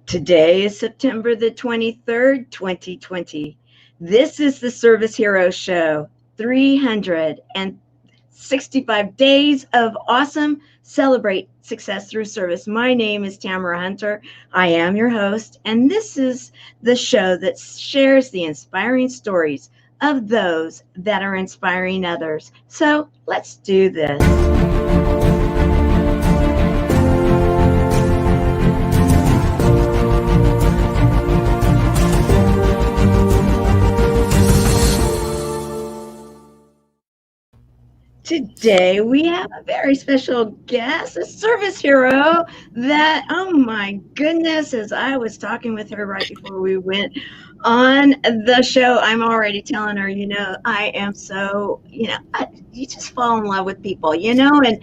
Today is September the 23rd, 2020. This is the Service Hero Show. 365 days of awesome. Celebrate success through service. My name is Tamara Hunter. I am your host, and this is the show that shares the inspiring stories of those that are inspiring others. So let's do this. Today we have a very special guest, a service hero that, oh my goodness, as I was talking with her right before we went on the show, I'm already telling her, I am so, you just fall in love with people, and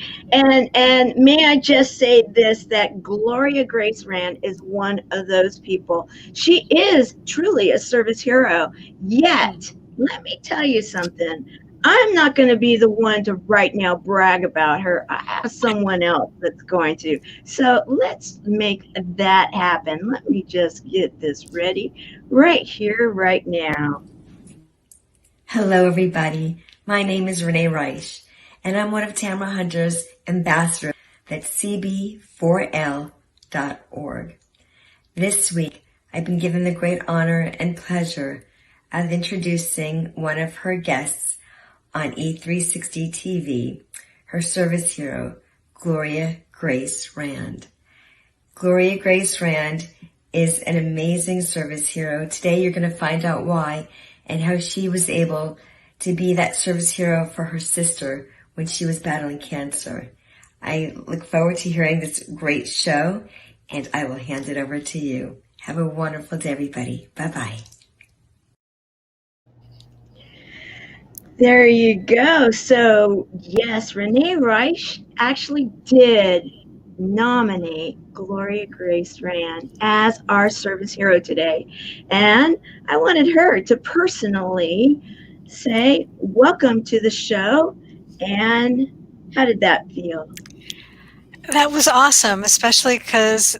may I just say this, that Gloria Grace Rand is one of those people. She is truly a service hero, yet let me tell you something. I'm not going to be the one to right now brag about her. I have someone else that's going to. So let's make that happen. Let me just get this ready right here, right now. Hello, everybody. My name is Renee Reich, and I'm one of Tamara Hunter's ambassadors at cb4l.org. This week, I've been given the great honor and pleasure of introducing one of her guests on E360 TV, her service hero, Gloria Grace Rand. Gloria Grace Rand is an amazing service hero. Today you're going to find out why and how she was able to be that service hero for her sister when she was battling cancer. I look forward to hearing this great show, and I will hand it over to you. Have a wonderful day, everybody. Bye-bye. There you go. So, yes, Renee Reich actually did nominate Gloria Grace Rand as our service hero today. And I wanted her to personally say, welcome to the show. And how did that feel? That was awesome, especially because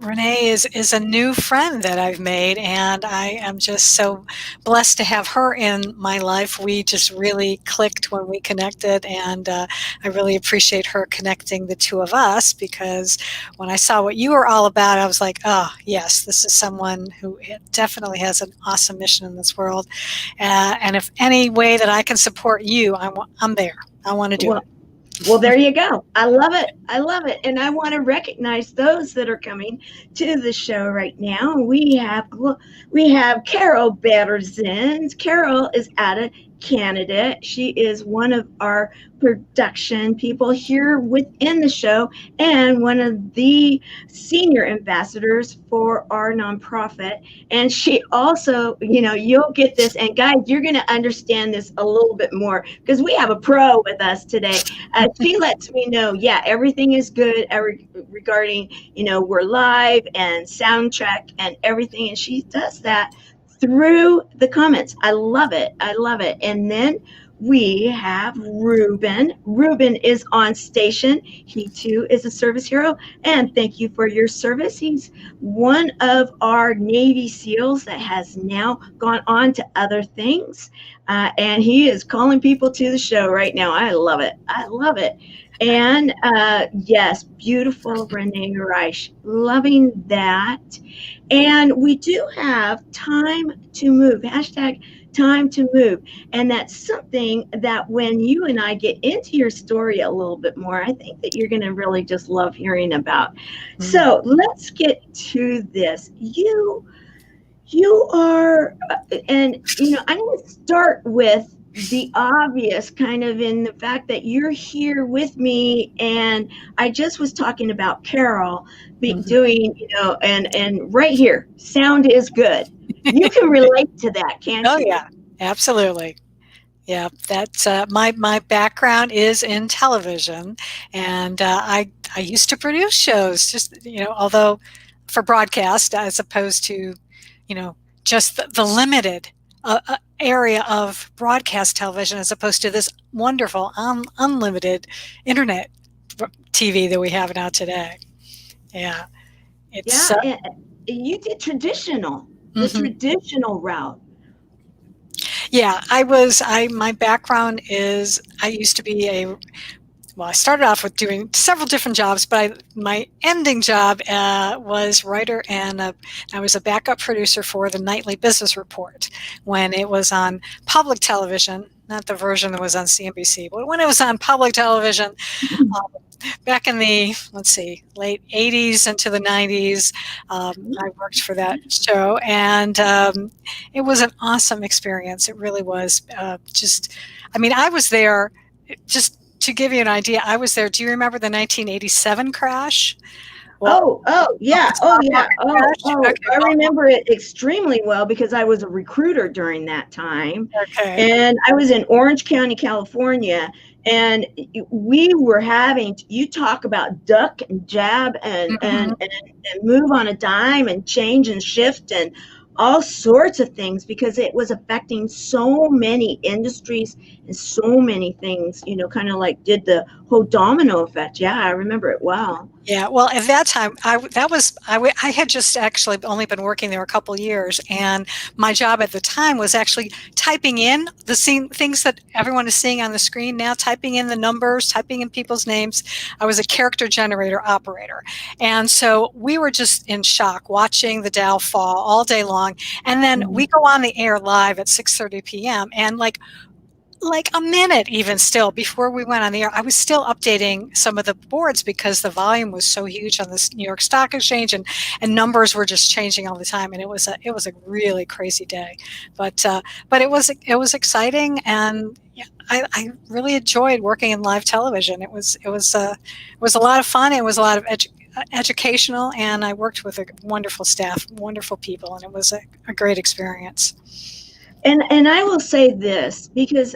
Renee is a new friend that I've made, and I am just so blessed to have her in my life. We just really clicked when we connected, and I really appreciate her connecting the two of us, because when I saw what you were all about, I was like, oh, yes, this is someone who definitely has an awesome mission in this world. And if any way that I can support you, I'm there. I want to do it. Well, there you go. I love it. I love it. And I want to recognize those that are coming to the show right now. We have Carol Berzins. Carol is out of Canada. She is one of our production people here within the show and one of the senior ambassadors for our nonprofit. And she also, you'll get this, and guys, you're going to understand this a little bit more because we have a pro with us today. She lets me know, everything is good regarding, we're live and sound check and everything. And she does that through the comments. I love it. I love it. And then we have Ruben. Ruben is on station. He too is a service hero. And thank you for your service. He's one of our Navy SEALs that has now gone on to other things. And he is calling people to the show right now. I love it. I love it. And yes, beautiful Renee Reich, loving that. And we do have time to move, hashtag time to move. And that's something that when you and I get into your story a little bit more, I think that you're going to really just love hearing about. Mm-hmm. So let's get to this. You are, and I'm going to start with the obvious, kind of in the fact that you're here with me, and I just was talking about Carol doing, and right here, sound is good. You can relate to that, can't you? Oh yeah, absolutely. Yeah, that's my background is in television, and I used to produce shows, just although for broadcast as opposed to just the limited area of broadcast television as opposed to this wonderful unlimited internet TV that we have now today. Yeah. It's Yeah, and you did the mhm. traditional route. Yeah, my background is I used to be I started off with doing several different jobs, but my ending job was writer, and I was a backup producer for the Nightly Business Report when it was on public television, not the version that was on CNBC, but when it was on public television. um, Back in the, let's see, late 80s into the 90s. I worked for that show, and it was an awesome experience. It really was. I was there, just to give you an idea, I was there. Do you remember the 1987 crash? Well, Oh, of yeah. the Oh, stock yeah. market crash? Okay, I remember it extremely well because I was a recruiter during that time. okay. And I was in Orange County, California. And we were having, you talk about duck and jab Mhm. and move on a dime and change and shift and all sorts of things because it was affecting so many industries and so many things, kind of like did the whole domino effect. Yeah, I remember it well. Yeah, well, at that time, I had just actually only been working there a couple years, and my job at the time was actually typing in things that everyone is seeing on the screen now, typing in the numbers, typing in people's names. I was a character generator operator, and so we were just in shock watching the Dow fall all day long, and then we go on the air live at 6:30 p.m. and like a minute even still before we went on the air, I was still updating some of the boards because the volume was so huge on this New York Stock Exchange, and numbers were just changing all the time, and it was a really crazy day, but it was exciting, and yeah, I really enjoyed working in live television. It was a lot of fun. It was a lot of educational, and I worked with a wonderful staff, wonderful people, and it was a great experience. And I will say this because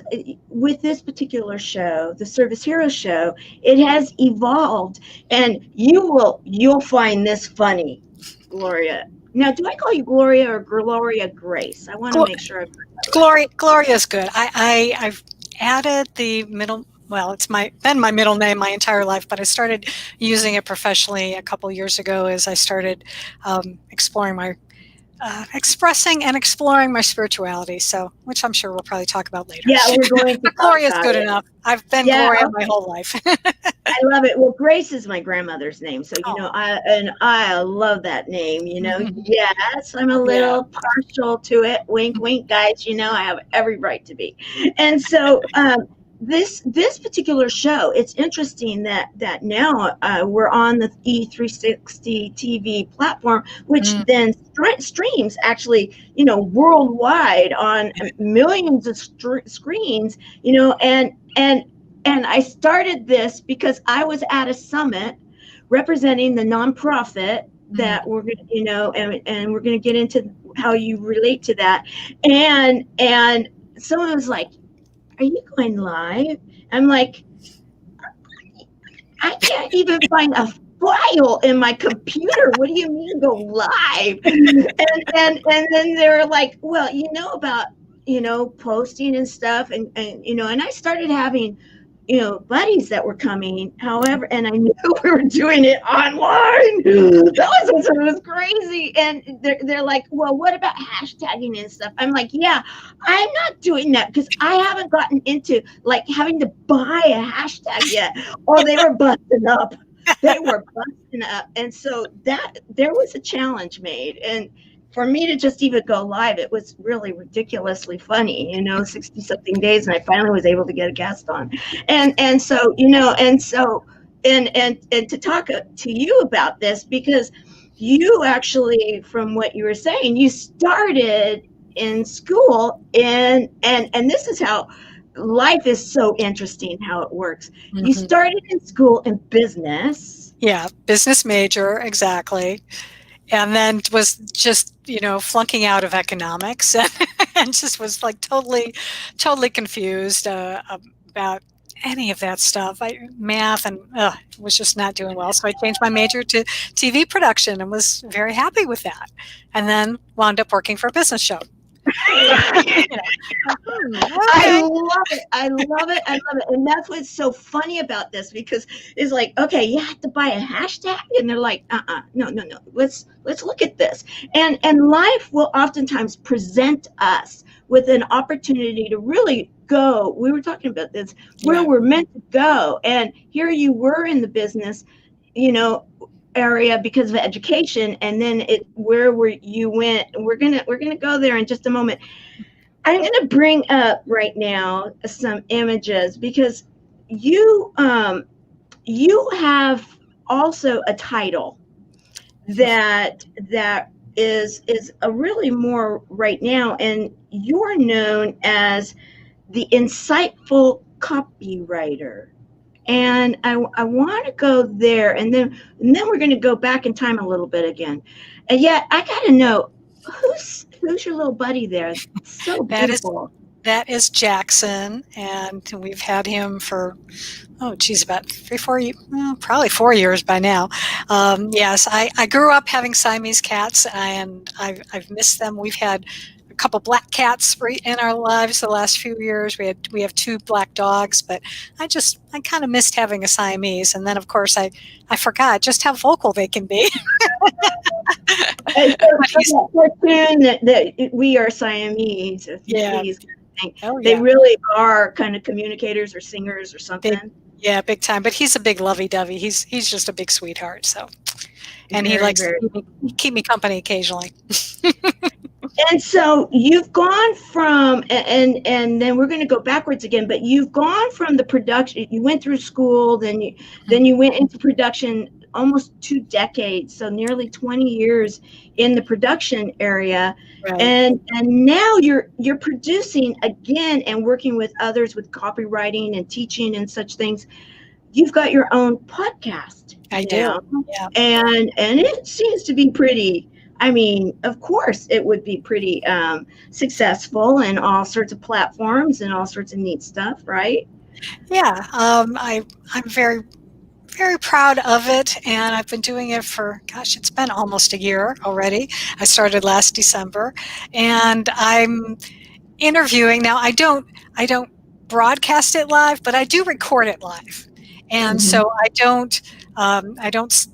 with this particular show, the Service Hero show, it has evolved, and you'll find this funny, Gloria. Now, do I call you Gloria or Gloria Grace? I want to make sure I've got that right. Gloria is good. I've added the middle. Well, it's been my middle name my entire life, but I started using it professionally a couple years ago as I started expressing and exploring my spirituality. So, which I'm sure we'll probably talk about later. Yeah, we're going to But talk Gloria is about good it. enough. I've been Yeah, Gloria okay. my whole life. I love it. Well, Grace is my grandmother's name, so Oh. I love that name. Mhm. Yes, I'm a Yeah. little partial to it. Wink, wink, guys. I have every right to be. And so, this particular show, it's interesting that now we're on the E360 TV platform, which Mm. then streams actually, worldwide on millions of screens. And I started this because I was at a summit representing the nonprofit that we're going to, and we're going to get into how you relate to that. And someone was like, "Are you going live?" I'm like, "I can't even find a file in my computer. What do you mean go live?" And then they're like, "Well, about posting and stuff, and I started having buddies that were coming. However, and I knew we were doing it online. It was crazy. And they're like, "Well, what about hashtagging and stuff?" I'm like, "Yeah, I'm not doing that because I haven't gotten into like having to buy a hashtag yet." Oh, they were busting up. They were busting up. And so that there was a challenge made. And for me to just even go live, it was really ridiculously funny, 60 something days. And I finally was able to get a guest on. And so, and to talk to you about this, because you actually, from what you were saying, you started in school and this is how life is so interesting, how it works. You started in school in business. Yeah, business major, exactly. And then was just, flunking out of economics and just was like totally confused about any of that stuff. Math and was just not doing well. So I changed my major to TV production and was very happy with that. And then wound up working for a business show. You know, I okay. love it. I love it. I love it. And that's what's so funny about this, because it's like, okay, you have to buy a hashtag, and they're like, no, no, no. Let's look at this. And life will oftentimes present us with an opportunity to really go. We were talking about this, where Yeah. we're meant to go. And here you were in the business, you know, area because of education, and then where were you went. We're gonna go there in just a moment. I'm going to bring up right now some images, because you you have also a title that is a really more right now, and you're known as the insightful copywriter. And I want to go there, and then we're going to go back in time a little bit again. And yet I got to know, who's your little buddy there? So That is beautiful. that is Jackson, and we've had him for about 3, 4, probably 4 years by now. Yes, I grew up having Siamese cats, and I've missed them. We've had a couple black cats in our lives the last few years. We have 2 black dogs, but I kind of missed having a Siamese. And then of course I forgot just how vocal they can be. And But so he's that cartoon that we are Siamese, if you yeah. please, kind of thing, Oh they yeah. really are kind of communicators or singers or Big something. Yeah, big time. But he's a big lovey-dovey. He's just a big sweetheart. So, and he Very, likes to very. keep me company occasionally. And so you've gone from, and then we're going to go backwards again, but you've gone from the production. You went through school, then you went into production almost 2 decades, so nearly 20 years in the production area. Right. And now you're producing again and working with others with copywriting and teaching and such things. You've got your own podcast I now, do. Yeah. and it seems to be pretty. I mean, of course, it would be pretty successful in all sorts of platforms and all sorts of neat stuff, right? Yeah. I'm very very proud of it, and I've been doing it for, gosh, it's been almost a year already. I started last December, and I'm interviewing now. I don't broadcast it live, but I do record it live. And Mm-hmm. so I don't,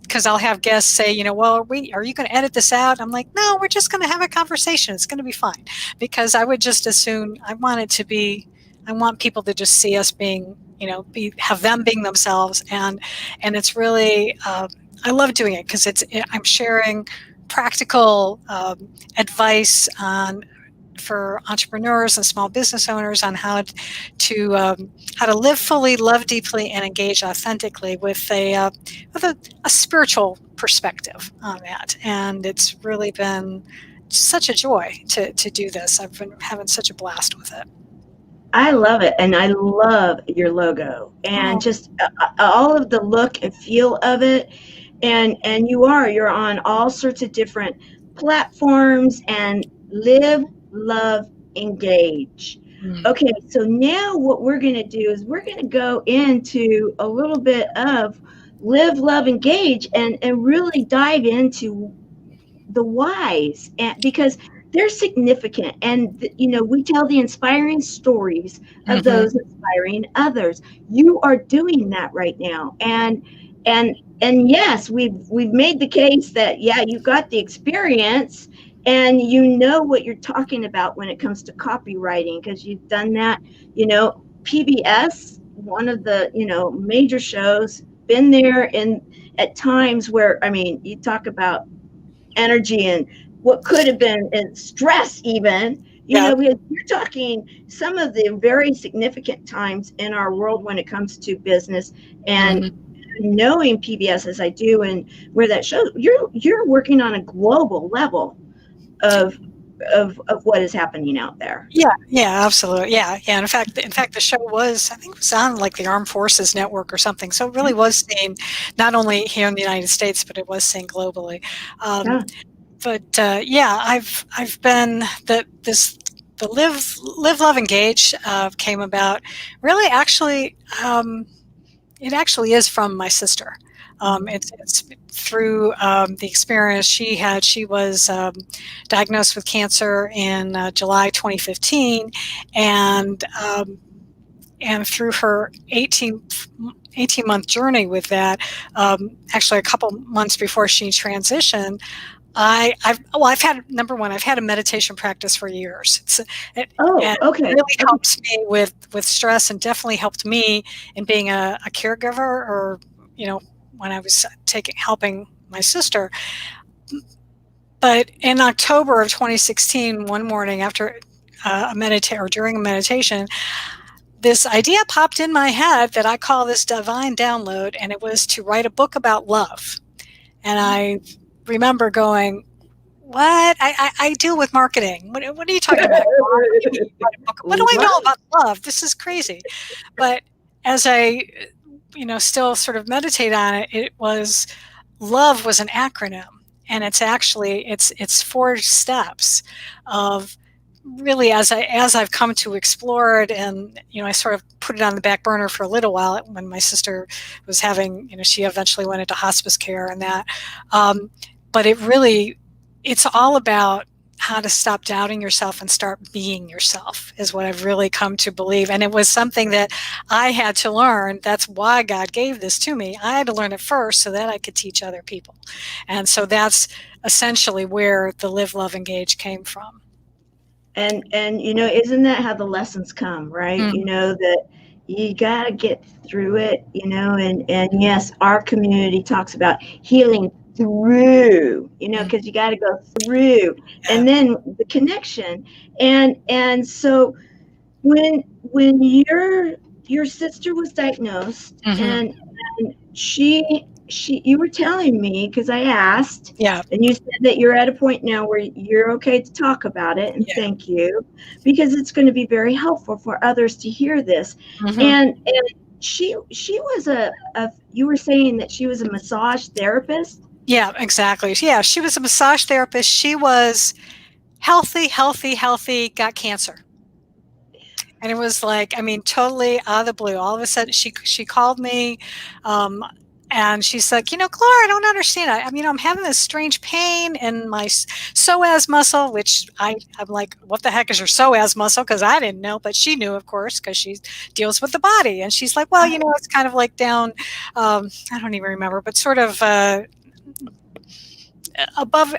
because I'll have guests say, well, are you going to edit this out? I'm like, no, we're just going to have a conversation. It's going to be fine. Because I would just as soon, I want people to just see us being, have them being themselves. And it's really, I love doing it because I'm sharing practical advice for entrepreneurs and small business owners on how to live fully, love deeply, and engage authentically with a spiritual perspective on that. And it's really been such a joy to do this. I've been having such a blast with it. I love it, and I love your logo and Oh, just all of the look and feel of it. And you're on all sorts of different platforms, and live, love, engage. mm, Okay, so now what we're going to do is we're going to go into a little bit of live, love, engage, and really dive into the whys, and because they're significant, and we tell the inspiring stories of mhm. those inspiring others. You are doing that right now, and yes, we've made the case that, yeah, you got the experience, and you know what you're talking about when it comes to copywriting, because you've done that. PBS, one of the major shows, been there in at times where, I mean, you talk about energy and what could have been and stress, even. Yeah. You're talking some of the very significant times in our world when it comes to business. And Mhm. knowing PBS as I do, and where that shows, you're working on a global level of what is happening out there. Yeah, yeah, absolutely. Yeah, yeah. In fact, the show was, I think it was on like the Armed Forces Network or something. So it really was seen not only here in the United States, but it was seen globally. Um, Yeah. but yeah, I've been the live love engage came about really actually. It actually is from my sister. It's through the experience she had. She was diagnosed with cancer in July 2015, and through her 18-month journey with that, actually a couple months before she transitioned, I've had, number one, I've had a meditation practice for years. It Okay. really helps me with stress, and definitely helped me in being a caregiver, or when I was helping my sister. But in October of 2016, one morning after during a meditation, this idea popped in my head that I call this divine download, and it was to write a book about love. And I remember going, what? I deal with marketing. What are you talking about? What do I know about love? This is crazy. But as I, still sort of meditate on it, love was an acronym. And it's actually, it's 4 steps of really, as I've come to explore it, and I sort of put it on the back burner for a little while when my sister was having, she eventually went into hospice care and that. But it's all about how to stop doubting yourself and start being yourself, is what I've really come to believe. And it was something that I had to learn. That's why God gave this to me. I had to learn it first so that I could teach other people. And so that's essentially where the Live, Love, Engage came from. And isn't that how the lessons come, right? Mm-hmm. That you got to get through it, and yes, our community talks about healing through, because you got to go through, and then the connection. And so when your sister was diagnosed, Mm-hmm. and you were telling me, because I asked, and you said that you're at a point now where you're okay to talk about it, and thank you, because it's going to be very helpful for others to hear this. Mm-hmm. And she was you were saying that she was a massage therapist? Yeah, exactly. Yeah, she was a massage therapist. She was healthy, got cancer. And it was like, totally out of the blue. All of a sudden, she called me, and she's like, Gloria, I don't understand. I'm having this strange pain in my psoas muscle, which I'm like, what the heck is your psoas muscle? Because I didn't know, but she knew, of course, because she deals with the body. And she's like, well, it's kind of like down, I don't even remember, but sort of above,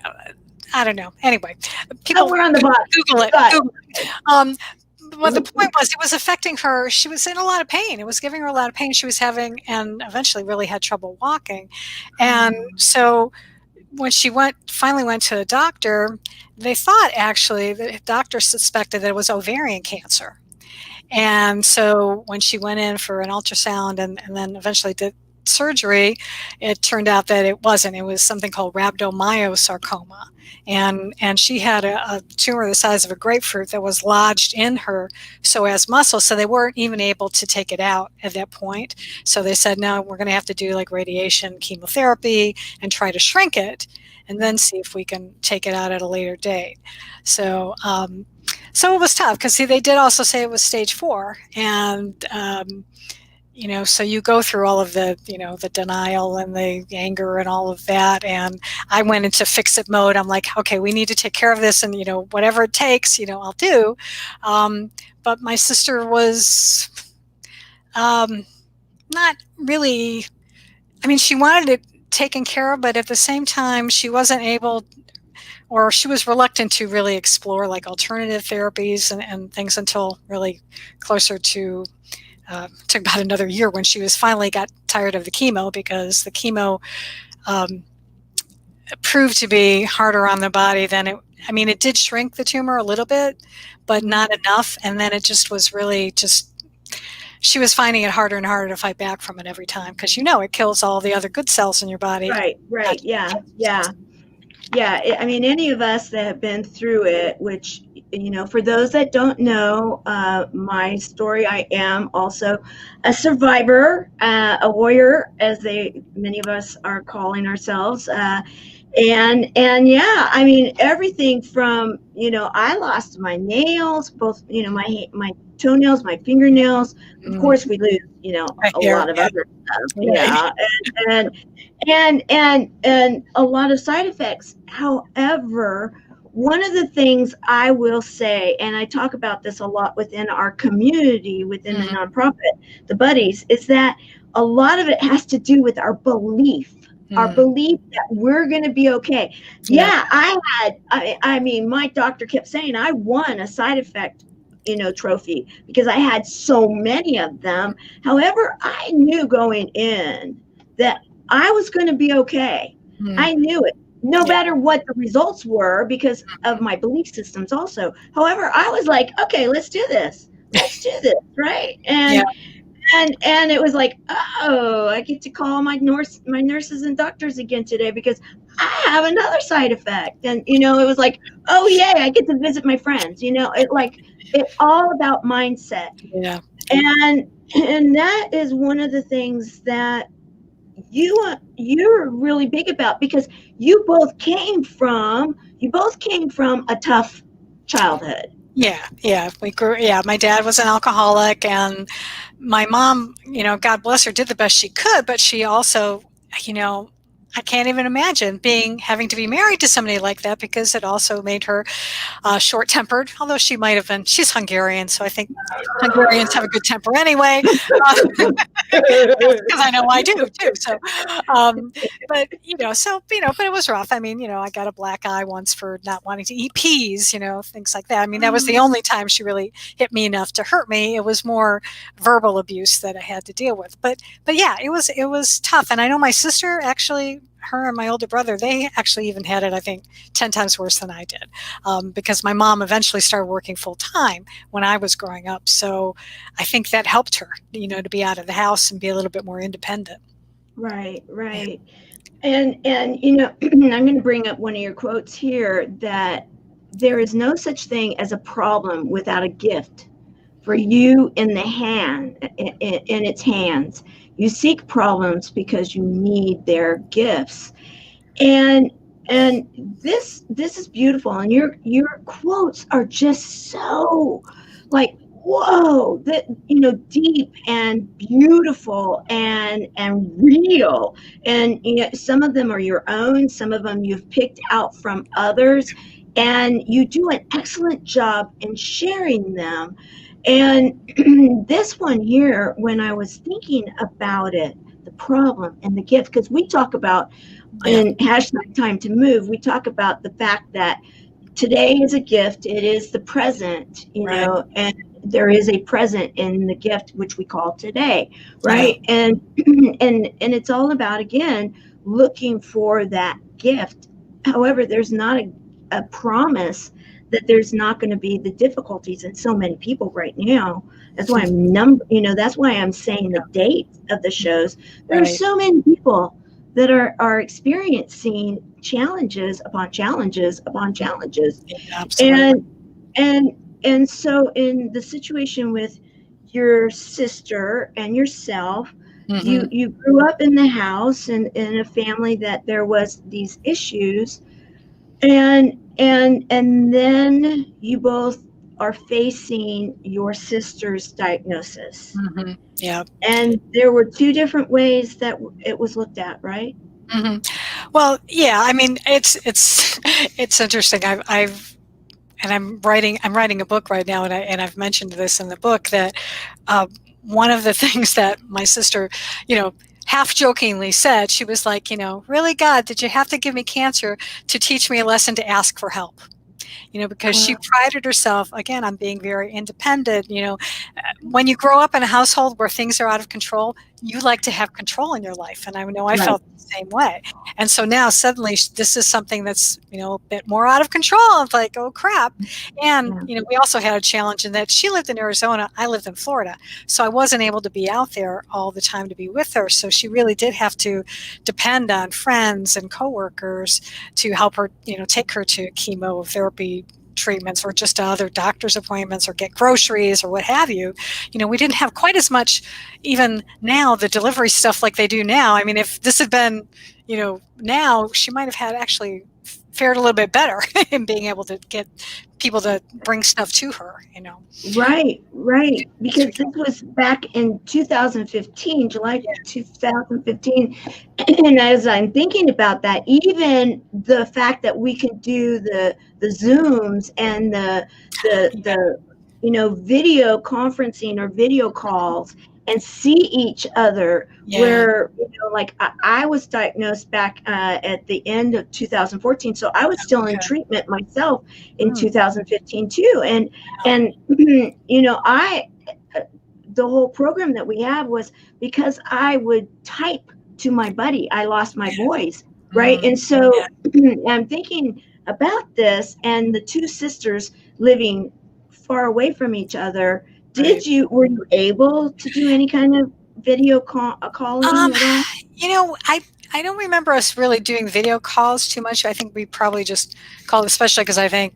I don't know. Anyway, people we're on the bottom. Google it. But the point was, it was affecting her. She was in a lot of pain. It was giving her a lot of pain she was having, and eventually really had trouble walking. And so when she finally went to a doctor, they thought, actually, the doctor suspected that it was ovarian cancer. And so when she went in for an ultrasound and then eventually did surgery, it turned out that it wasn't. It was something called rhabdomyosarcoma. And she had a tumor the size of a grapefruit that was lodged in her psoas muscle, so they weren't even able to take it out at that point. So they said, no, we're going to have to do like radiation chemotherapy and try to shrink it, and then see if we can take it out at a later date. So it was tough, because they did also say it was stage 4, and so you go through all of the, the denial and the anger and all of that. And I went into fix-it mode. I'm like, okay, we need to take care of this, and, whatever it takes, I'll do. But my sister was not really, she wanted it taken care of, but at the same time, she wasn't able, or she was reluctant to really explore like alternative therapies and things until really closer to took about another year, when she finally got tired of the chemo, because the chemo proved to be harder on the body than it did shrink the tumor a little bit, but not enough. And then it just was really she was finding it harder and harder to fight back from it every time, because it kills all the other good cells in your body. Right. Yeah. Any of us that have been through it, which, for those that don't know my story, I am also a survivor, a warrior, as many of us are calling ourselves. And yeah, I mean, everything from, I lost my nails, both, my toenails, my fingernails. Of course we lose, I a hear, lot of yeah, other stuff. right. Yeah. And a lot of side effects. However, one of the things I will say, and I talk about this a lot within our community, within the Mhm. nonprofit, the buddies, is that a lot of it has to do with our belief. Our Mm. belief that we're going to be okay. Yeah. Yeah, I mean, my doctor kept saying I won a side effect, trophy because I had so many of them. However, I knew going in that I was going to be okay. Mm. I knew it, no Yeah. matter what the results were, because of my belief systems also. However, I was like, okay, let's do this. Let's do this, right? Yeah. And it was like, oh, I get to call my nurses and doctors again today because I have another side effect. And it was like, oh yay, I get to visit my friends. It's all about mindset. Yeah. And that is one of the things that you're really big about, because you both came from a tough childhood. Yeah, yeah, we grew. Yeah, my dad was an alcoholic, and my mom, God bless her, did the best she could, but she also, you know, I can't even imagine having to be married to somebody like that, because it also made her short-tempered. Although she might have been, she's Hungarian, so I think Hungarians have a good temper anyway. Because I know I do too. So, um, but but it was rough. I mean, I got a black eye once for not wanting to eat peas, things like that. I mean, that was the only time she really hit me enough to hurt me. It was more verbal abuse that I had to deal with. But yeah, it was tough. And I know my sister actually. Her and my older brother, they actually even had it, I think, 10 times worse than I did, because my mom eventually started working full time when I was growing up. So I think that helped her, to be out of the house and be a little bit more independent. Right, Yeah. right. And I'm going to bring up one of your quotes here, that there is no such thing as a problem without a gift for you in its hands. You seek problems because you need their gifts. And this is beautiful, and your quotes are just so, like, whoa, that deep and beautiful and real. And some of them are your own, some of them you've picked out from others, and you do an excellent job in sharing them. And this one here, when I was thinking about it, the problem and the gift, because we talk about Yeah. in hashtag time to move, we talk about the fact that today is a gift. It is the present, Right. and there is a present in the gift, which we call today, Yeah. right? And and it's all about, again, looking for that gift. However, there's not a promise that there's not going to be the difficulties in so many people right now. That's why that's why I'm saying the dates of the shows. There are Right. so many people that are experiencing challenges upon challenges upon challenges. Yeah, absolutely. And and so in the situation with your sister and yourself, Hmm. you grew up in the house and in a family that there was these issues, and then you both are facing your sister's diagnosis, Hmm. Yeah. and there were two different ways that it was looked at, right? Hmm. Well, yeah. I mean, it's it's interesting. I've and I'm writing a book right now, and I've mentioned this in the book that uh, one of the things that my sister, you know, half jokingly said, she was like, really, God, did you have to give me cancer to teach me a lesson to ask for help? Because she Uh, prided herself, again, on being very independent. When you grow up in a household where things are out of control, you like to have control in your life. And I know I right. felt the same way. And so now suddenly this is something that's, a bit more out of control. It's like, oh crap. And, Yeah. we also had a challenge in that she lived in Arizona, I lived in Florida. So I wasn't able to be out there all the time to be with her. So she really did have to depend on friends and coworkers to help her, take her to chemotherapy treatments or just to other doctor's appointments or get groceries or what have you. We didn't have quite as much, even now, the delivery stuff like they do now. I mean, if this had been, now she might have had actually fared a little bit better in being able to get people to bring stuff to her. Right, right. So we Because this don't- was back in 2015, July yeah, 2015. And as I'm thinking about that, even the fact that we can do the Zooms and yeah, the video conferencing or video calls and see each other, yeah, where like I was diagnosed back at the end of 2014, so I was still in okay. treatment myself in Mm, 2015 too. wow, And I the whole program that we have was because I would type to my buddy. I lost my yeah, voice, right? mm, And yeah, so I'm thinking about this and the two sisters living far away from each other. right. Were you able to do any kind of calling Um, at all? you know, I I don't remember us really doing video calls too much. I think we probably just called, especially because I think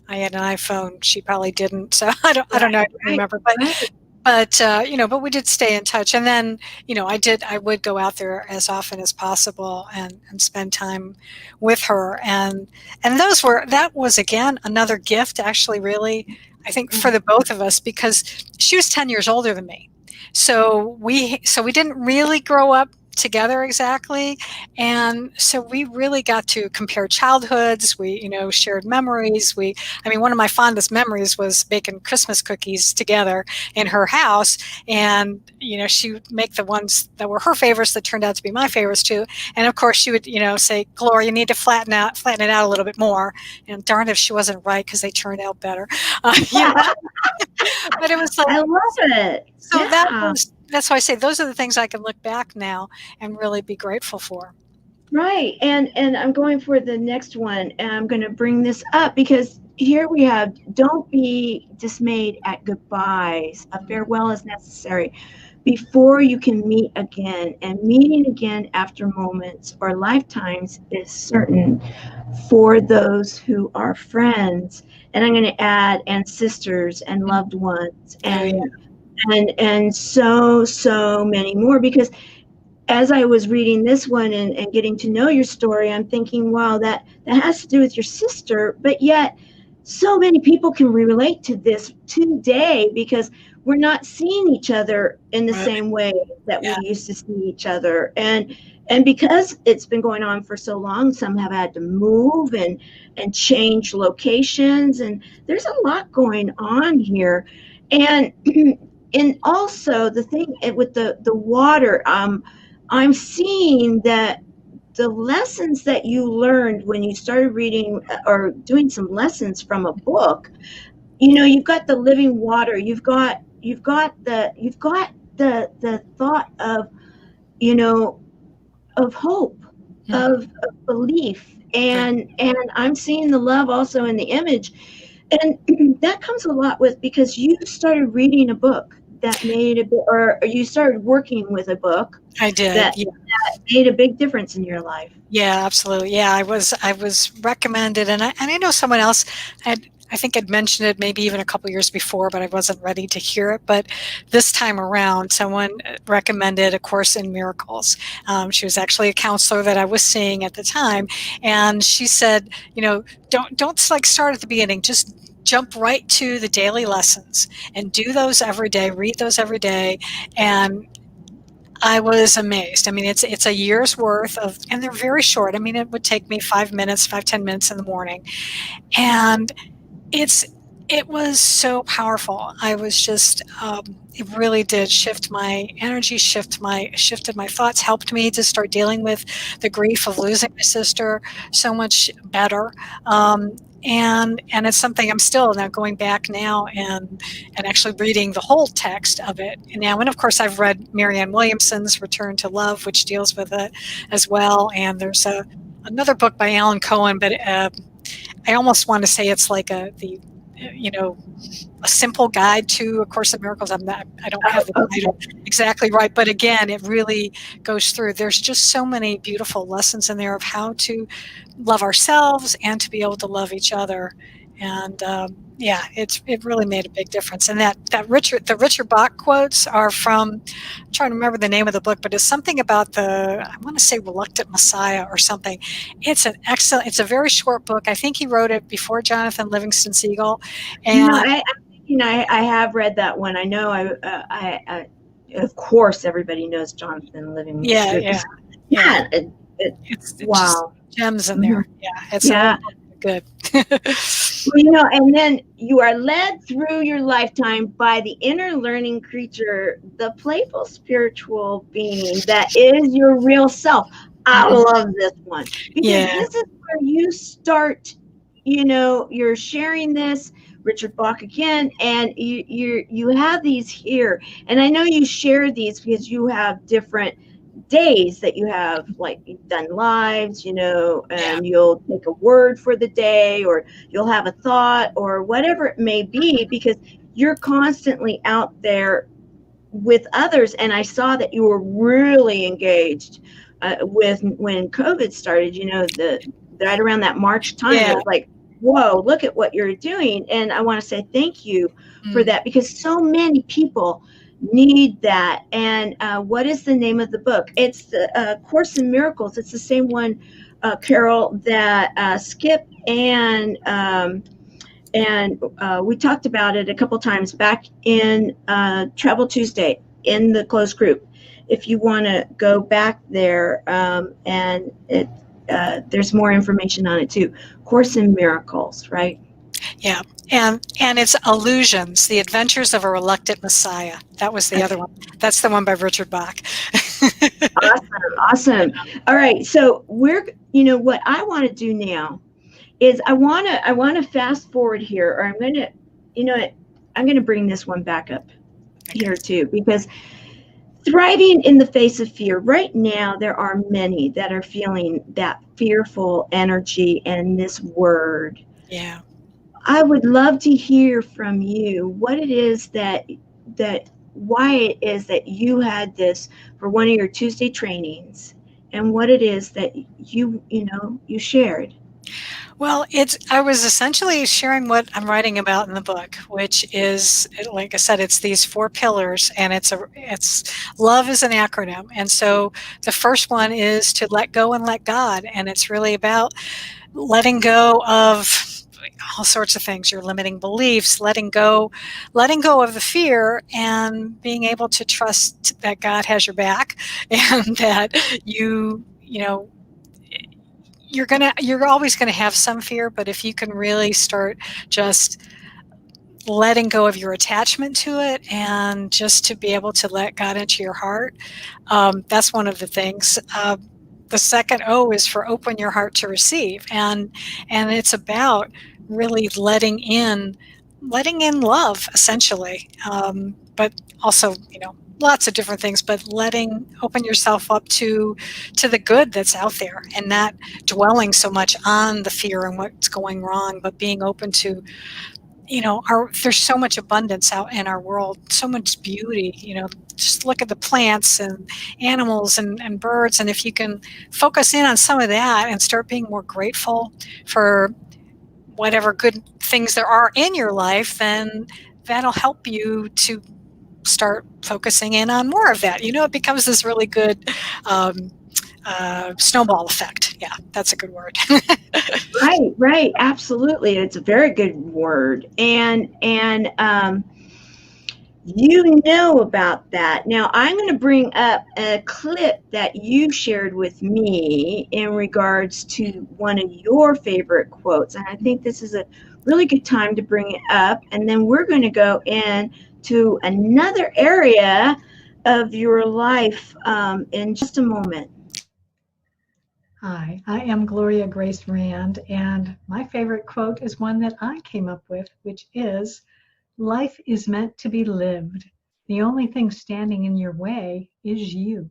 I had an iPhone. She probably didn't, so I don't know. I Right, don't right, remember, but right. but we did stay in touch. And then I would go out there as often as possible and spend time with her. And that was again another gift, actually, really, I think, for the both of us, because she was 10 years older than me. So we didn't really grow up together exactly, and so we really got to compare childhoods. We shared memories. One of my fondest memories was baking Christmas cookies together in her house, and she would make the ones that were her favorites that turned out to be my favorites too. And of course she would say, Gloria, you need to flatten it out a little bit more. And darn if she wasn't right, because they turned out better. But it was like, I love it. so Yeah. that's why I say those are the things I can look back now and really be grateful for. Right. And I'm going for the next one, and I'm going to bring this up because here we have, don't be dismayed at goodbyes. A farewell is necessary before you can meet again. And meeting again after moments or lifetimes is certain for those who are friends. And I'm going to add, and sisters and loved ones Oh yeah. and so many more, because as I was reading this one and getting to know your story, I'm thinking, wow, that has to do with your sister, but yet so many people can relate to this today because we're not seeing each other in the Right. same way that we Yeah. used to see each other. And because it's been going on for so long, some have had to move and change locations, and there's a lot going on here. And and also the thing with the water, I'm seeing that the lessons that you learned when you started reading or doing some lessons from a book, you've got the living water, you've got the thought of, you know, of hope, Mhm. of belief, Right. and I'm seeing the love also in the image. And that comes a lot with, because you started reading a book that made a bit, or you started working with a book I did. that Yeah. made a big difference in your life. Yeah, absolutely. Yeah, I was recommended, and I know someone else had, I think, had mentioned it maybe even a couple years before, but I wasn't ready to hear it. But this time around, someone recommended A Course in Miracles. She was actually a counselor that I was seeing at the time, and she said, don't like start at the beginning, just jump right to the daily lessons and do those every day, read those every day, and I was amazed. It's a year's worth of, and they're very short. It would take me 5 minutes, 5, 10 minutes in the morning, and it's it was so powerful. I was just, it really did shift my energy, shifted my thoughts, helped me to start dealing with the grief of losing my sister so much better. And it's something I'm still now going back now and actually reading the whole text of it now. And of course, I've read Marianne Williamson's Return to Love, which deals with it as well. And there's another book by Alan Cohen, but I almost want to say it's like you know, a simple guide to A Course in Miracles. I don't have the Okay. title exactly right, but again, it really goes through. There's just so many beautiful lessons in there of how to love ourselves and to be able to love each other. And yeah, it really made a big difference. And the Richard Bach quotes are from, I'm trying to remember the name of the book, but it's something about I want to say Reluctant Messiah or something. It's a very short book. I think he wrote it before Jonathan Livingston Seagull. And I'm thinking I have read that one. I know I of course everybody knows Jonathan Livingston. Yeah. It's wow. Just gems in there. Yeah. It's good. Well, and then you are led through your lifetime by the inner learning creature, the playful spiritual being that is your real self. I love this one because this is where you start, you're sharing this, Richard Bach again, and you have these here. And I know you share these because you have different days that you have, like you've done lives, and you'll take a word for the day, or you'll have a thought or whatever it may be, because you're constantly out there with others. And I saw that you were really engaged with when COVID started, right around that March time. It was like, whoa, look at what you're doing. And I want to say thank you for that, because so many people need that. And what is the name of the book? It's the Course in Miracles. It's the same one, Carol, that Skip and we talked about it a couple times back in Travel Tuesday in the closed group. If you want to go back there, and there's more information on it too. Course in Miracles, right? Yeah. And it's Illusions, The Adventures of a Reluctant Messiah. That was the other one. That's the one by Richard Bach. Awesome. All right. So what I want to do now is I want to fast forward here, or I'm going to bring this one back up here too, because thriving in the face of fear. Right now, there are many that are feeling that fearful energy and this word. Yeah. I would love to hear from you what it is why it is that you had this for one of your Tuesday trainings, and what it is that you shared. Well, I was essentially sharing what I'm writing about in the book, which is, like I said, it's these 4 pillars, and it's love is an acronym. And so the first one is to let go and let God. And it's really about letting go of all sorts of things, your limiting beliefs, letting go of the fear, and being able to trust that God has your back, and that you're always gonna have some fear, but if you can really start just letting go of your attachment to it, and just to be able to let God into your heart, that's one of the things. The second O is for open your heart to receive, and it's about really letting in love, essentially, but also lots of different things, but open yourself up to the good that's out there, and not dwelling so much on the fear and what's going wrong, but being open to there's so much abundance out in our world, so much beauty. Just look at the plants and animals and birds, and if you can focus in on some of that and start being more grateful for whatever good things there are in your life, then that'll help you to start focusing in on more of that. It becomes this really good snowball effect. Yeah, that's a good word. Right. Absolutely. It's a very good word. And about that. Now, I'm going to bring up a clip that you shared with me in regards to one of your favorite quotes. And I think this is a really good time to bring it up. And then we're going to go in to another area of your life in just a moment. Hi, I am Gloria Grace Rand, and my favorite quote is one that I came up with, which is, "Life is meant to be lived. The only thing standing in your way is you."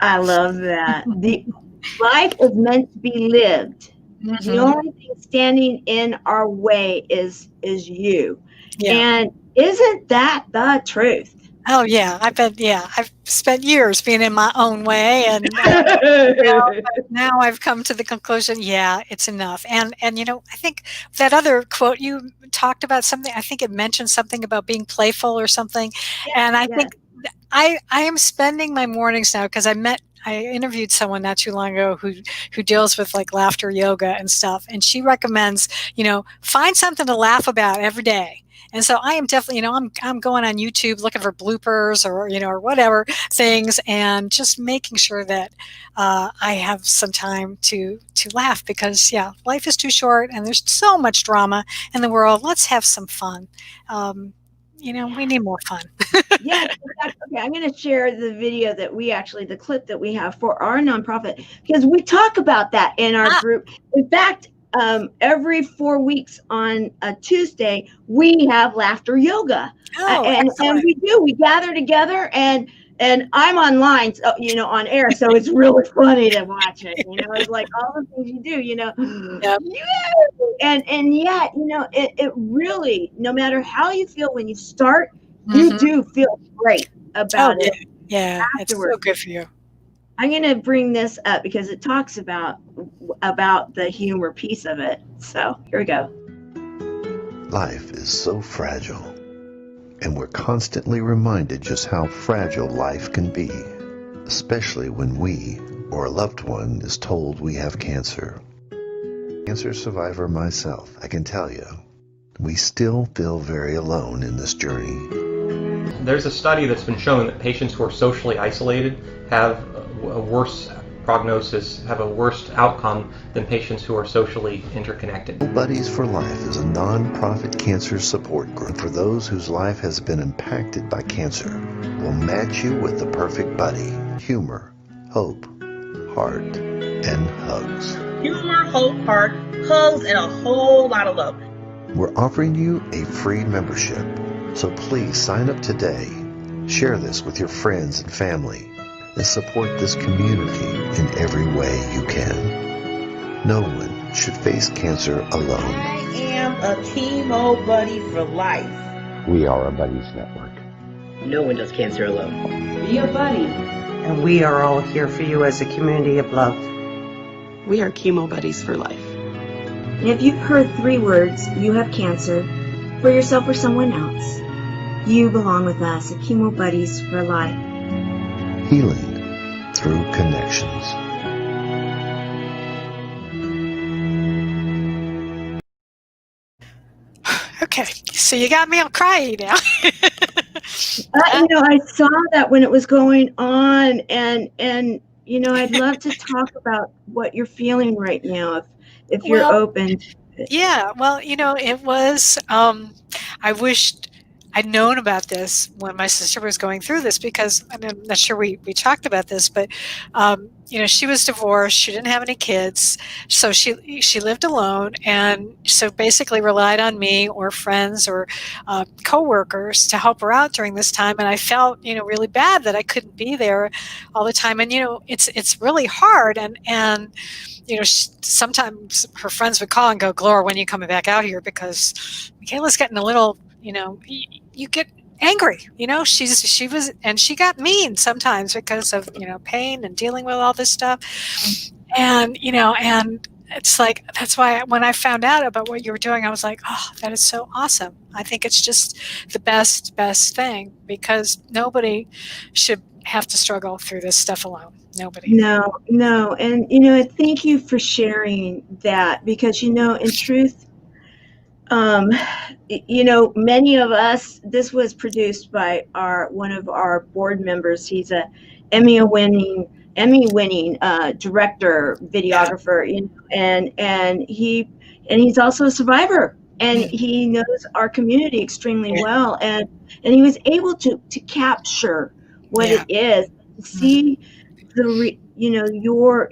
I love that. The life is meant to be lived. Mm-hmm. The only thing standing in our way is you. Yeah. And isn't that the truth? Oh yeah, I've spent years being in my own way, and now I've come to the conclusion, yeah, it's enough. And I think that other quote you talked about something. I think it mentioned something about being playful or something, and I Yes. think I am spending my mornings now because I interviewed someone not too long ago who deals with like laughter yoga and stuff, and she recommends find something to laugh about every day. And so I am definitely, I'm going on YouTube looking for bloopers or whatever things, and just making sure that I have some time to laugh because life is too short and there's so much drama in the world. Let's have some fun. We need more fun. Yes, exactly. Okay, I'm going to share the clip that we have for our nonprofit, because we talk about that in our Ah, group. In fact, every 4 weeks on a Tuesday, we have laughter yoga, oh, and excellent. we gather together, and I'm online, so, on air, so it's really funny to watch it. It's like all the things you do. Yep. And yet, it really, no matter how you feel when you start, you Mhm. do feel great Oh, about yeah. it Yeah, it's so afterwards. good for you. I'm going to bring this up because it talks about the humor piece of it. So here we go. Life is so fragile, and we're constantly reminded just how fragile life can be, especially when we or a loved one is told we have cancer. Cancer survivor myself, I can tell you, we still feel very alone in this journey. There's a study that's been shown that patients who are socially isolated have a worse prognosis, have a worse outcome than patients who are socially interconnected. Buddies for Life is a non-profit cancer support group for those whose life has been impacted by cancer. We'll match you with the perfect buddy. Humor, hope, heart, and hugs. Humor, hope, heart, hugs, and a whole lot of love. We're offering you a free membership, so please sign up today. Share this with your friends and family, and support this community in every way you can. No one should face cancer alone. I am a Chemo Buddy for life. We are a Buddies Network. No one does cancer alone. Be a buddy. And we are all here for you as a community of love. We are Chemo Buddies for life. And if you've heard 3 words, you have cancer, for yourself or someone else, you belong with us at Chemo Buddies for Life. Healing through connections. Okay, so you got me all cryy now. I saw that when it was going on, and I'd love to talk about what you're feeling right now, if you're open. Yeah, well, it was, I wished I'd known about this when my sister was going through this, because I'm not sure we talked about this, but, she was divorced. She didn't have any kids. So she lived alone, and so basically relied on me or friends or coworkers to help her out during this time. And I felt, really bad that I couldn't be there all the time. And, it's really hard. And sometimes her friends would call and go, "Gloria, when are you coming back out here? Because Michaela's getting a little, you get angry, she got mean sometimes because of, pain and dealing with all this stuff." And, and it's like, that's why when I found out about what you were doing, I was like, oh, that is so awesome. I think it's just the best thing, because nobody should have to struggle through this stuff alone. Nobody. No. And, thank you for sharing that, because, in truth, many of us, this was produced by one of our board members. He's a Emmy-winning director, videographer, and he's also a survivor, and he knows our community extremely well, and he was able to capture what it is, to see your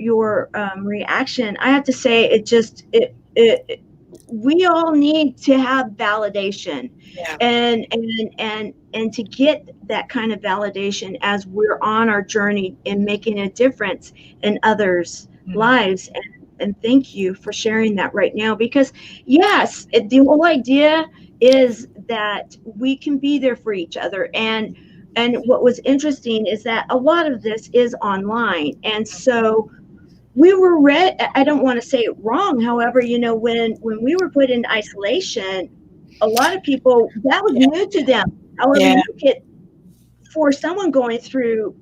reaction. I have to say, we all need to have validation, and to get that kind of validation as we're on our journey in making a difference in others' lives. And thank you for sharing that right now, because yes, the whole idea is that we can be there for each other, and And what was interesting is that a lot of this is online. And so we were I don't want to say it wrong. However, when we were put in isolation, a lot of people, that was new to them. However, Yeah. for someone going through,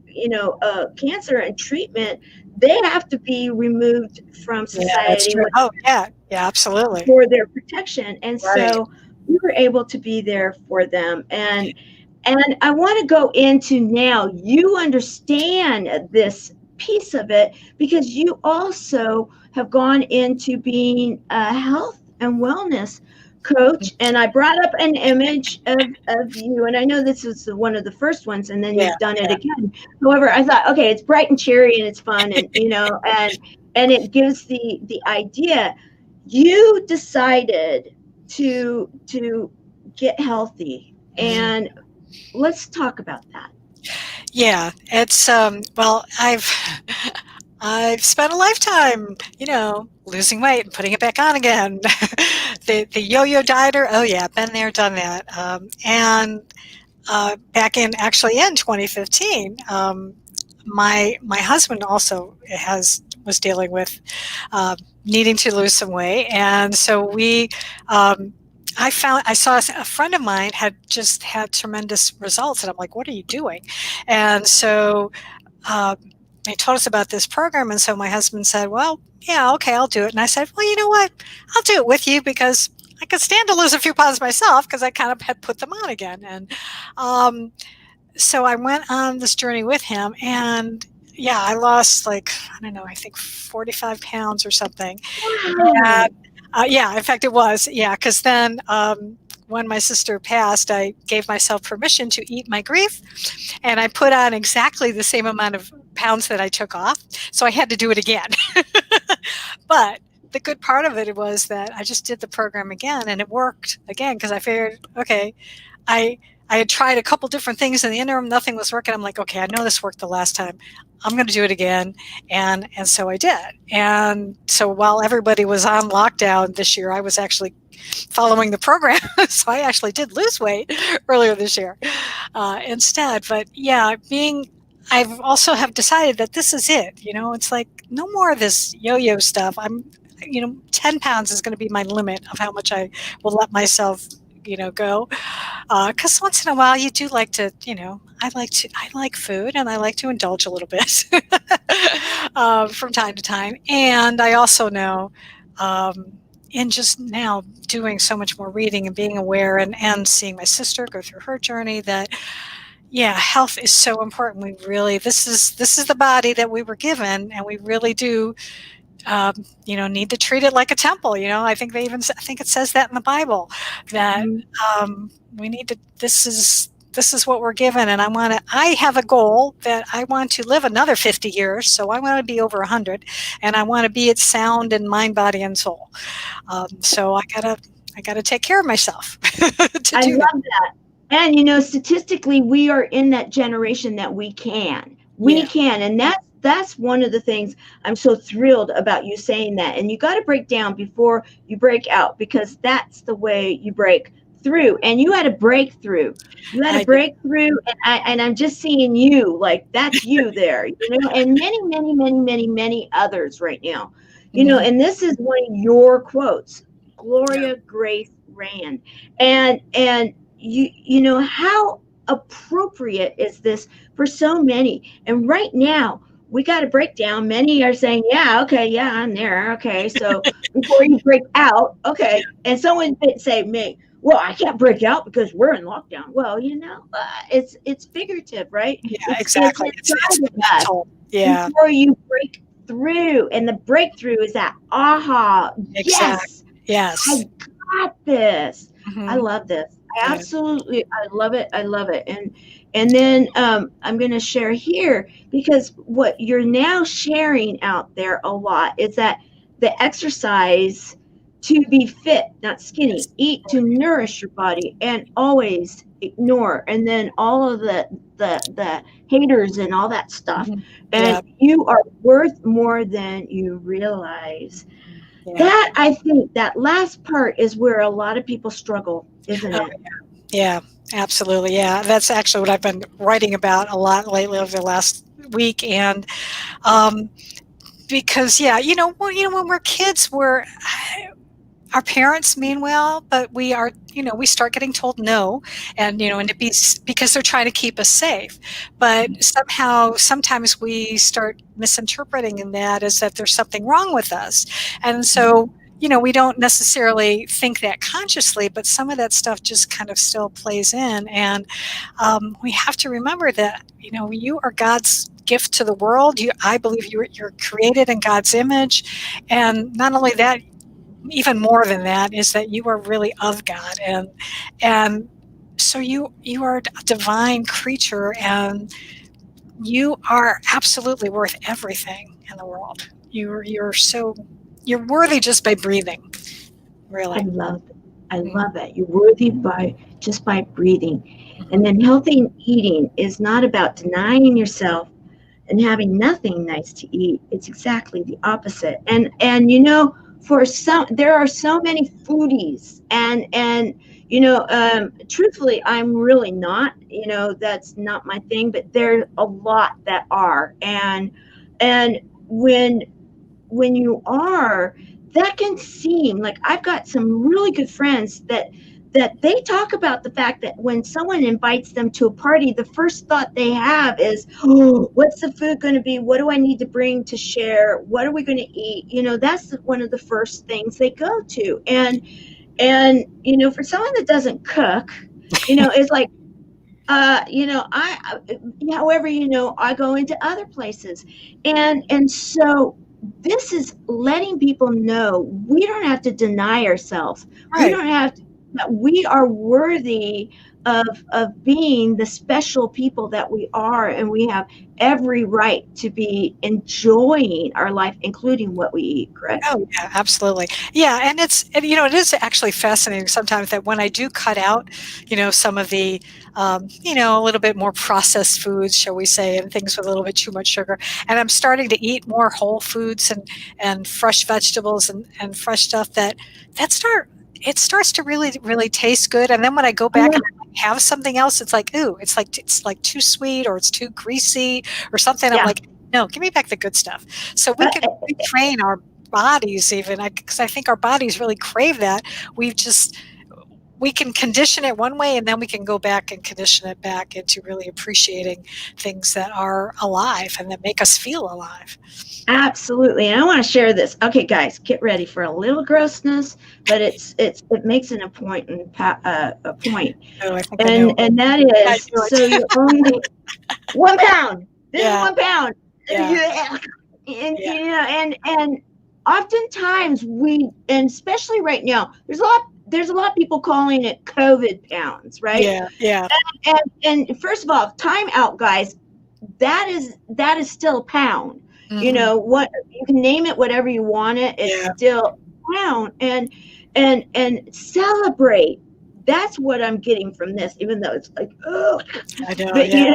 cancer and treatment, they have to be removed from Yeah, that's society true. Oh, yeah. Yeah, absolutely. for their protection. And Right. so we were able to be there for them. And I want to go into now, you understand this piece of it because you also have gone into being a health and wellness coach. And I brought up an image of you. And I know this was one of the first ones, and then Yeah, you've done it yeah. again. However, I thought, okay, it's bright and cheery and it's fun, and and it gives the idea. You decided to get healthy, and let's talk about that. Yeah, it's well, I've spent a lifetime, losing weight and putting it back on again. The yo-yo dieter, oh yeah, been there, done that. And back in 2015, my husband also was dealing with needing to lose some weight, and so I saw a friend of mine had just had tremendous results, and I'm like, what are you doing? And so they told us about this program, and so my husband said, well, yeah, okay, I'll do it. And I said, well, you know what? I'll do it with you because I could stand to lose a few pounds myself because I kind of had put them on again. And so I went on this journey with him, and yeah, I lost I don't know, I think 45 pounds or something. Wow. And, yeah, in fact, it was. Yeah, because then when my sister passed, I gave myself permission to eat my grief, and I put on exactly the same amount of pounds that I took off. So I had to do it again. But the good part of it was that I just did the program again, and it worked again because I figured, okay, I had tried a couple different things in the interim, nothing was working. I'm like, okay, I know this worked the last time. I'm going to do it again. And so I did. And so while everybody was on lockdown this year, I was actually following the program. So I actually did lose weight earlier this year instead. But yeah, I've also have decided that this is it. It's like no more of this yo-yo stuff. 10 pounds is going to be my limit of how much I will let myself go. Because once in a while you do like to, I like food and I like to indulge a little bit from time to time. And I also know, in just now doing so much more reading and being aware and seeing my sister go through her journey that, yeah, health is so important. We really, this is the body that we were given, and we really do need to treat it like a temple. I think I think it says that in the Bible that we need to. This is what we're given, and I have a goal that I want to live another 50 years. So I want to be over 100, and I want to be at sound in mind, body, and soul. So I gotta take care of myself. I love that. And statistically, we are in that generation that we can, and that's one of the things I'm so thrilled about you saying that. And you got to break down before you break out, because that's the way you break through. And you had a breakthrough. You had a breakthrough, and I'm just seeing you, like that's you there, and many, many, many, many, many others right now, and this is one of your quotes, Gloria Grace Rand, and how appropriate is this for so many? And right now, we got to break down. Many are saying, yeah, okay, yeah, I'm there. Okay, so before you break out, okay, and someone would say, me, well, I can't break out because we're in lockdown. Well, it's figurative, right? Yeah, exactly. It's mental. Yeah. Before you break through, and the breakthrough is that aha, exactly. Yes, I got this. I love this. Absolutely, I love it. I love it. And then I'm going to share here, because what you're now sharing out there a lot is that the exercise to be fit, not skinny, eat to nourish your body, and always ignore, and then all of the haters and all that stuff. And you are worth more than you realize. That, I think, that last part is where a lot of people struggle, isn't it? Yeah, absolutely. Yeah, that's actually what I've been writing about a lot lately over the last week. And um, because, yeah, when we're kids, our parents mean well, but we are, we start getting told no, and and because they're trying to keep us safe. But somehow, sometimes we start misinterpreting in that as that there's something wrong with us, and so we don't necessarily think that consciously, but some of that stuff just kind of still plays in, and we have to remember that you are God's gift to the world. I believe you're created in God's image, and not only that, even more than that is that you are really of God, and so you are a divine creature, and you are absolutely worth everything in the world. You're worthy just by breathing, I really. love it. I Mm. love it. You're worthy by breathing. And then healthy eating is not about denying yourself and having nothing nice to eat. It's exactly the opposite. And for some, there are so many foodies, and truthfully, I'm really not. That's not my thing. But there are a lot that are, and when you are, that can seem like, I've got some really good friends that they talk about the fact that when someone invites them to a party, the first thought they have is, oh, what's the food going to be? What do I need to bring to share? What are we going to eat? That's one of the first things they go to. And for someone that doesn't cook, it's like, however, I go into other places, and so this is letting people know we don't have to deny ourselves. We Right. don't have to, that we are worthy of being the special people that we are, and we have every right to be enjoying our life, including what we eat. Correct? Oh, yeah, absolutely. Yeah, it is actually fascinating sometimes that when I do cut out, some of the, a little bit more processed foods, shall we say, and things with a little bit too much sugar, and I'm starting to eat more whole foods and fresh vegetables and fresh stuff it starts to really, really taste good. And then when I go back and I have something else, it's like, ooh, it's like too sweet or it's too greasy or something. I'm Yeah. like, no, give me back the good stuff. So we can retrain our bodies even, because I think our bodies really crave that. We can condition it one way, and then we can go back and condition it back into really appreciating things that are alive and that make us feel alive. Absolutely. And I want to share this. Okay, guys, get ready for a little grossness, but it makes an important a point. Oh, I think I know. And that Yeah, I is, do it. so you're only 1 pound. This is Yeah. 1 pound. Yeah. And Yeah. and oftentimes and especially right now, there's a lot of people calling it COVID pounds, right? Yeah. Yeah. And first of all, time out, guys. That is still a pound. Mhm. What, you can name it whatever you want it. It's Yeah. still a pound. And celebrate. That's what I'm getting from this, even though it's like, oh, I know. but Yeah.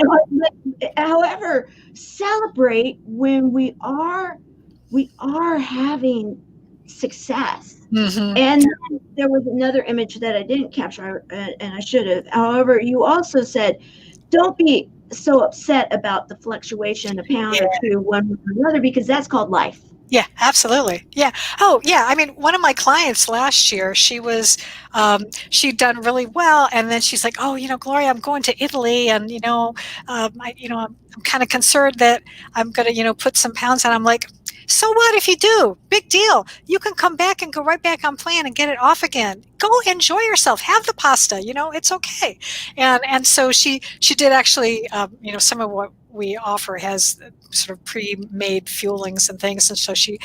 however, celebrate when we are having success. Mhm. And there was another image that I didn't capture, and I should have. However, you also said, don't be so upset about the fluctuation, a pound Yeah. or two, one way or another, because that's called life. Yeah, absolutely. Yeah. Oh, yeah. I mean, one of my clients last year, she'd done really well, and then she's like, "Oh, Gloria, I'm going to Italy, and I'm kind of concerned that I'm going to, put some pounds on." I'm like, "So what if you do? Big deal. You can come back and go right back on plan and get it off again. Go enjoy yourself. Have the pasta. It's okay." And so she did actually, some of what we offer has sort of pre-made fuelings and things, and so she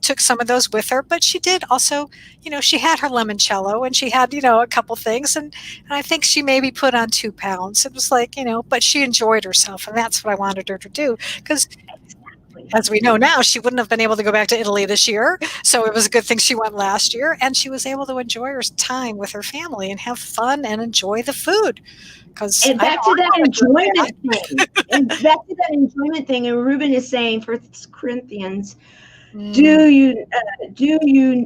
took some of those with her. But she did also, she had her limoncello, and she had a couple things, and I think she maybe put on 2 pounds. It was like, but she enjoyed herself, and that's what I wanted her to do, because as we know now, she wouldn't have been able to go back to Italy this year, so it was a good thing she went last year, and she was able to enjoy her time with her family and have fun and enjoy the food. And back to that enjoyment thing. And back to that enjoyment thing. And Ruben is saying, 1 Corinthians Do you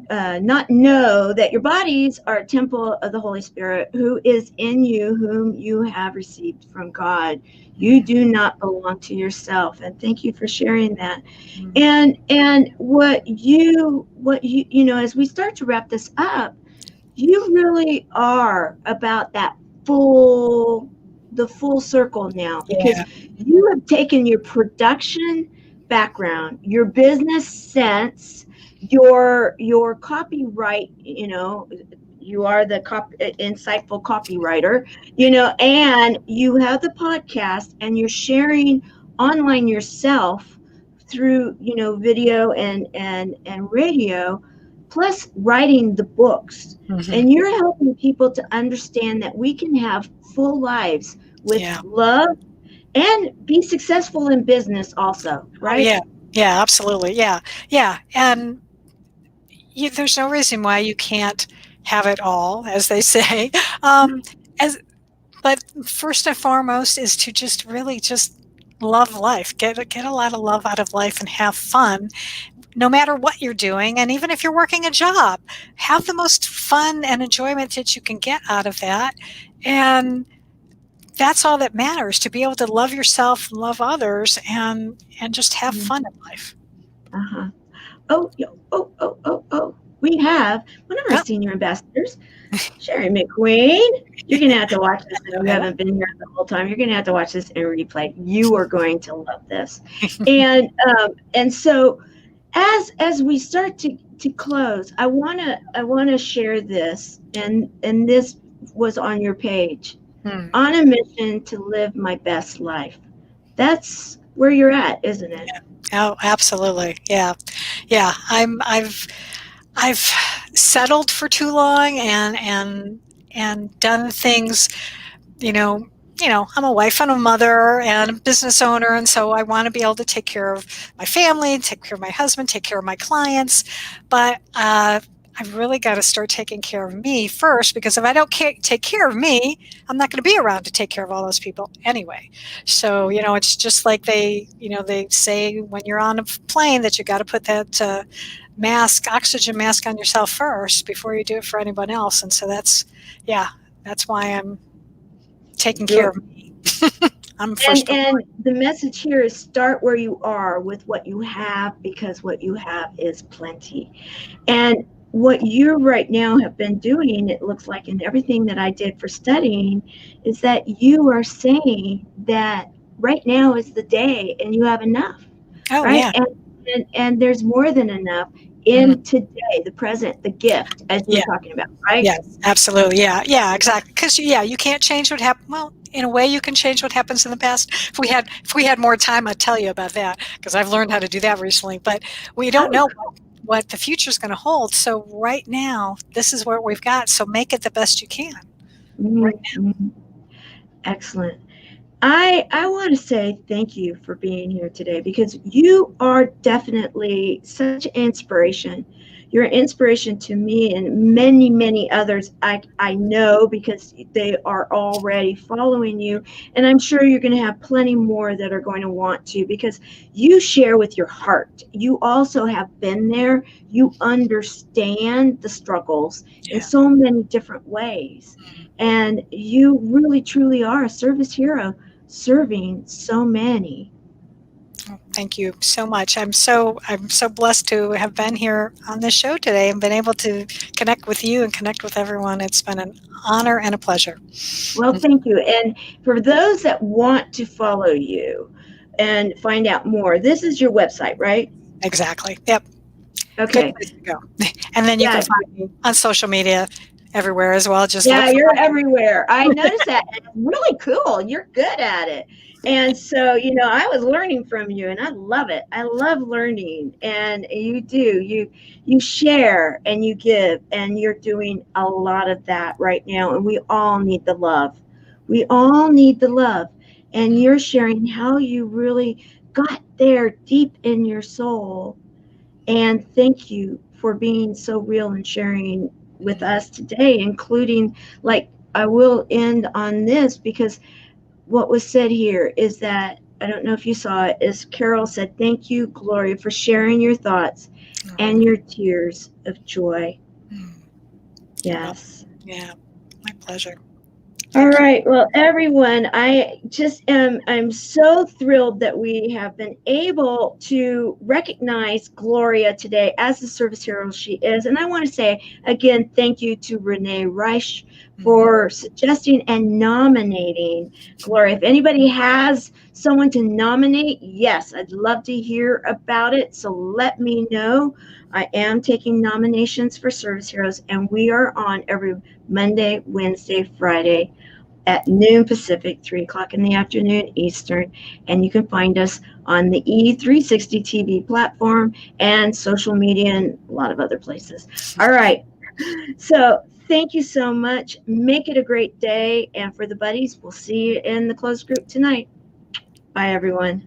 not know that your bodies are a temple of the Holy Spirit who is in you, whom you have received from God? You do not belong to yourself. And thank you for sharing that. And what you know, as we start to wrap this up, you really are about the full circle now, because Yeah. you have taken your production background, your business sense, your copyright, you know, you are the insightful copywriter, you know, and you have the podcast, and you're sharing online yourself through, you know, video and radio, plus writing the books. And you're helping people to understand that we can have full lives with love and be successful in business also, right? Oh, yeah. Yeah, absolutely. Yeah. Yeah. And there's no reason why you can't have it all, as they say. As But first and foremost is to just really just love life. Get a lot of love out of life and have fun, no matter what you're doing. And even if you're working a job, have the most fun and enjoyment that you can get out of that. And that's all that matters, to be able to love yourself, love others, and just have fun in life. Uh-huh. Oh. We have one of our senior ambassadors, Sherry McQueen. You're going to have to watch this. If you haven't been here the whole time, you're going to have to watch this in replay. You are going to love this. And so as we start to close, I want to share this, and this was on your page. On a mission to live my best life. That's where you're at, isn't it? Yeah. Oh, absolutely. Yeah. Yeah. I've settled for too long and done things, you know, I'm a wife and a mother and a business owner, and so I want to be able to take care of my family, take care of my husband, take care of my clients. But I've really got to start taking care of me first, because if I don't take care of me, I'm not going to be around to take care of all those people anyway. So, you know, it's just like they say when you're on a plane that you got to put that oxygen mask on yourself first before you do it for anyone else. And so that's why I'm taking care of me. And the message here is start where you are with what you have, because what you have is plenty. And what you right now have been doing, it looks like, in everything that I did for studying, is that you are saying that right now is the day and you have enough. Oh, right? Yeah. And there's more than enough in today, the present, the gift, as you were talking about, right? Yes, absolutely. Yeah, exactly. Because you can't change what happened. Well, in a way, you can change what happens in the past. If we had more time, I'd tell you about that, because I've learned how to do that recently. But we don't know what the future is going to hold. So right now, this is what we've got. So make it the best you can. Right now. Excellent. I want to say thank you for being here today, because you are definitely such an inspiration. You're an inspiration to me and many, many others I know, because they are already following you. And I'm sure you're going to have plenty more that are going to want to, because you share with your heart. You also have been there. You understand the struggles in so many different ways. And you really, truly are a service hero, serving so many. Thank you so much. I'm so blessed to have been here on this show today and been able to connect with you and connect with everyone. It's been an honor and a pleasure. Well, thank you. And for those that want to follow you and find out more, this is your website, right? Exactly. Yep. Okay. Good place to go. And then you can find me on social media everywhere as well. Just you're everywhere. I noticed that. It's really cool. You're good at it. And so, I was learning from you, and I love it. I love learning. And you do. You share and you give, and you're doing a lot of that right now. And we all need the love. We all need the love. And you're sharing how you really got there deep in your soul. And thank you for being so real and sharing with us today, including, like, I will end on this, because what was said here is that I don't know if you saw it, is Carol said, "Thank you, Gloria, for sharing your thoughts and your tears of joy." Yes. Yeah, my pleasure. All right. Well, everyone, I'm so thrilled that we have been able to recognize Gloria today as the service hero she is. And I want to say again, thank you to Renee Reich for suggesting and nominating Gloria. If anybody has someone to nominate, yes, I'd love to hear about it. So let me know. I am taking nominations for service heroes, and we are on every Monday, Wednesday, Friday at noon Pacific, 3 o'clock in the afternoon Eastern. And you can find us on the E360 TV platform and social media and a lot of other places. All right. So thank you so much. Make it a great day. And for the buddies, we'll see you in the closed group tonight. Bye, everyone.